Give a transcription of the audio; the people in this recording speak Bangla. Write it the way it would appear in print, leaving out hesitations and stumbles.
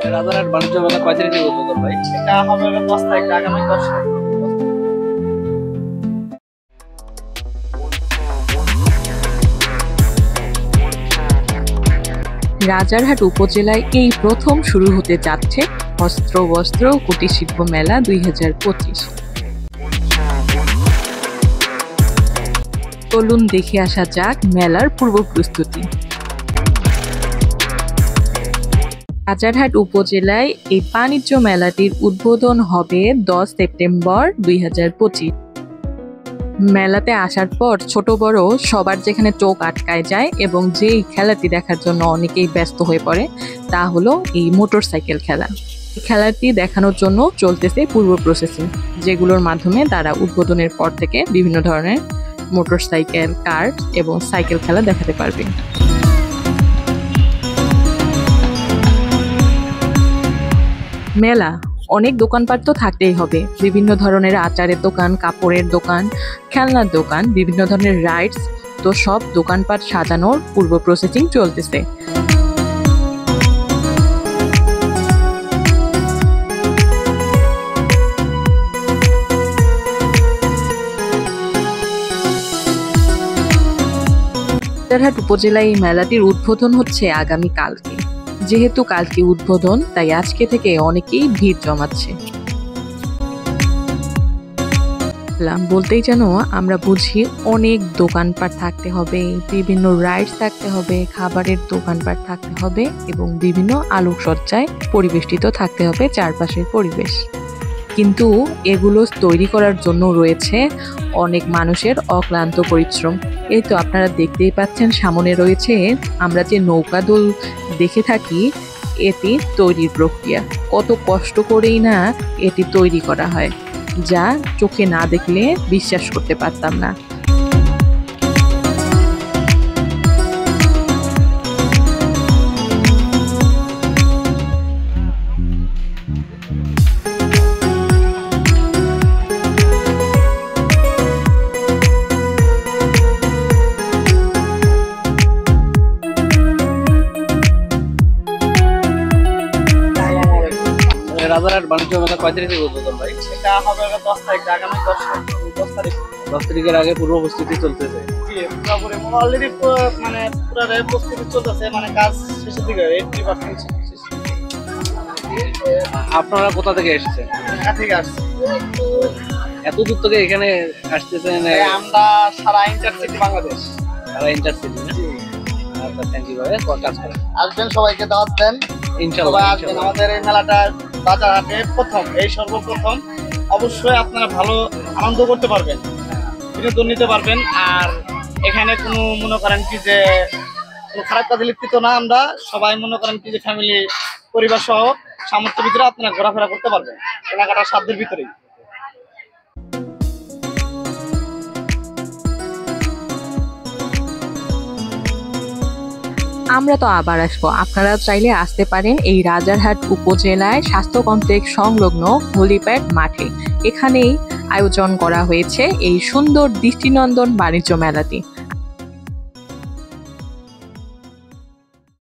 রাজারহাট বাণিজ্য মেলা কয় তারিখে উদ্বোধন ভাই? এটা হবে 10 তারিখ, আগামী 10 তারিখ। রাজারহাট উপজেলায় এই প্রথম শুরু হতে যাচ্ছে হস্ত বস্ত্র কুটির শিল্প মেলা 2025। চলুন দেখে আসা যাক মেলার পূর্ব প্রস্তুতি। রাজারহাট উপজেলায় এই বাণিজ্য মেলাটির উদ্বোধন হবে 10 সেপ্টেম্বর 2025। মেলাতে আসার পর ছোট বড় সবার যেখানে চোখ আটকায় যায় এবং যেই খেলাটি দেখার জন্য অনেকেই ব্যস্ত হয়ে পড়ে তা হলো এই মোটরসাইকেল খেলা। এই খেলাটি দেখানোর জন্য চলতেছে পূর্ব প্রসেসিং, যেগুলোর মাধ্যমে তারা উদ্বোধনের পর থেকে বিভিন্ন ধরনের মোটরসাইকেল, কার এবং সাইকেল খেলা দেখাতে পারবে। মেলা অনেক দোকানপাট তো থাকতেই হবে, বিভিন্ন ধরনের আচারের দোকান, কাপড়ের দোকান, খেলনার দোকান, বিভিন্ন ধরনের রাইডস, তো সব দোকানপাট সাজানোর পূর্ব প্রসেসিং চলতেছে। রাজারহাট উপজেলায় এই মেলাটির উদ্বোধন হচ্ছে আগামী কালকে। যেহেতু কালকে উদ্বোধন, তাই আজকে থেকে অনেকেই ভিড় জমাচ্ছে। বলতেই যেন আমরা বুঝি অনেক দোকানপাট থাকতে হবে, বিভিন্ন রাইডস থাকতে হবে, খাবারের দোকানপাট থাকতে হবে এবং বিভিন্ন আলোকসজ্জায় পরিবেষ্টিত থাকতে হবে চারপাশের পরিবেশ। কিন্তু এগুলো তৈরি করার জন্য রয়েছে অনেক মানুষের অক্লান্ত পরিশ্রম। এই তো আপনারা দেখতেই পাচ্ছেন সামনে রয়েছে আমরা যে নৌকা দোল দেখে থাকি, এটি তৈরির প্রক্রিয়া। কত কষ্ট করেই না এটি তৈরি করা হয়, যা চোখে না দেখলে বিশ্বাস করতে পারতাম না। রাজারহাট বাণিজ্য মেলা কয় তারিখে উদ্বোধন ভাই? এটা হবে 10 তারিখ, আগামী 10 তারিখ। 10 তারিখ 10 তারিখের আগে পূর্ব প্রস্তুতি চলতেছে। জি, পুরোপুরি অলরেডি মানে পুরো প্রস্তুতি চলতেছে, মানে কাজ শেষের দিকে 80% শেষ। আপনারা কোথা থেকে এসেছেন? ঢাকা থেকে আসছি। এত দূর থেকে এখানে আসতেছেন? আমরা সারা ইন্টারসিটি বাংলাদেশ। সারা ইন্টারসিটি না? আচ্ছা, থ্যাংক ইউ ভাই, কাজ করেন। আসবেন, সবাইকে দাওয়াত দেন। ইনশাআল্লাহ আসবেন। আমাদের এই মেলাটা রাজারহাটে প্রথম, এই সর্বপ্রথম। অবশ্যই আপনারা ভালো আনন্দ করতে পারবেন, বিনোদন নিতে পারবেন। আর এখানে কোনো মনে করেন কি যে কোনো খারাপ কাজে লিপ্ত না, আমরা সবাই মনে করেন কি যে ফ্যামিলি, পরিবার সহ সামর্থ্যের ভিতরে আপনারা ঘোরাফেরা করতে পারবেন, কেনাকাটার সাধ্যের ভিতরেই। আমরা তো আবার আসবো, আপনারা চাইলে আসতে পারেন এই রাজারহাট উপজেলায় স্বাস্থ্য কমপ্লেক্স সংলগ্ন হলিপ্যাড মাঠে। এখানেই আয়োজন করা হয়েছে এই সুন্দর দৃষ্টিনন্দন বাণিজ্য মেলাটি।